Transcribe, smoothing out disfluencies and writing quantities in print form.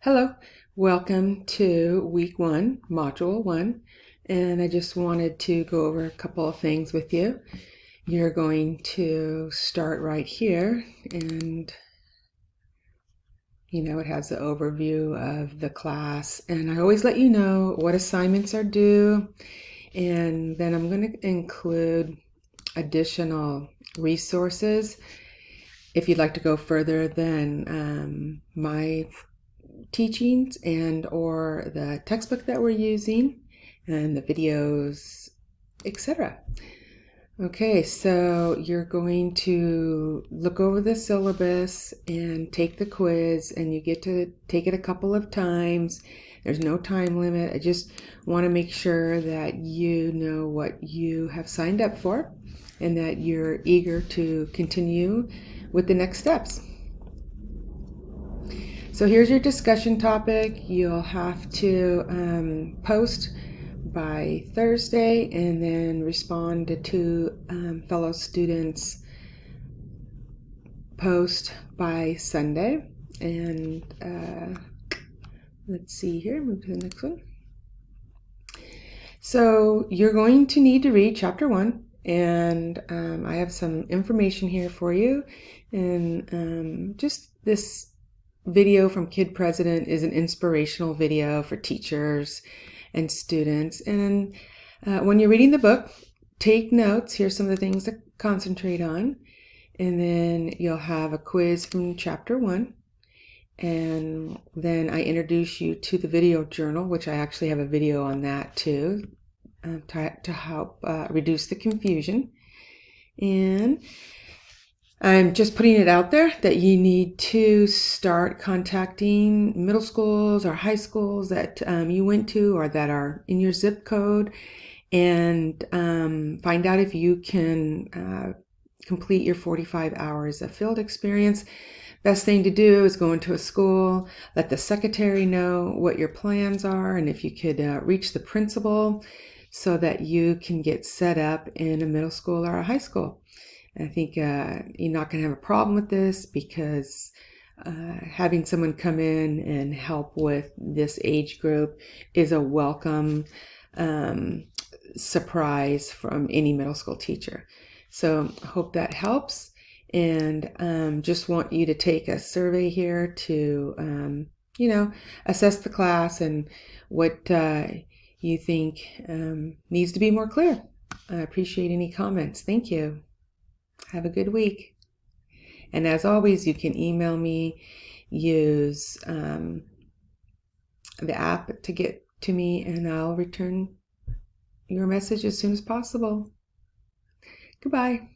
Hello, welcome to week 1, module 1, and I just wanted to go over a couple of things with you. You're going to start right here, and it has the overview of the class, and I always let you know what assignments are due, and then I'm going to include additional resources if you'd like to go further than my teachings and or the textbook that we're using and the videos, etc. Okay, so you're going to look over the syllabus and take the quiz, and you get to take it a couple of times. There's no time limit. I just want to make sure that you know what you have signed up for and that you're eager to continue with the next steps. So here's your discussion topic. You'll have to post by Thursday and then respond to two fellow students' post by Sunday. And let's see here, move to the next one. So you're going to need to read chapter 1, and I have some information here for you. And just this video from Kid President is an inspirational video for teachers and students. And when you're reading the book, take notes. Here's some of the things to concentrate on. And then you'll have a quiz from chapter 1. And then I introduce you to the video journal, which I actually have a video on that too, to help reduce the confusion. And I'm just putting it out there that you need to start contacting middle schools or high schools that you went to or that are in your zip code, and find out if you can complete your 45 hours of field experience. Best thing to do is go into a school, let the secretary know what your plans are, and if you could reach the principal so that you can get set up in a middle school or a high school. I think you're not going to have a problem with this because having someone come in and help with this age group is a welcome surprise from any middle school teacher. So I hope that helps, and just want you to take a survey here to, assess the class and what you think needs to be more clear. I appreciate any comments. Thank you. Have a good week. And as always, you can email me, use the app to get to me, and I'll return your message as soon as possible. Goodbye.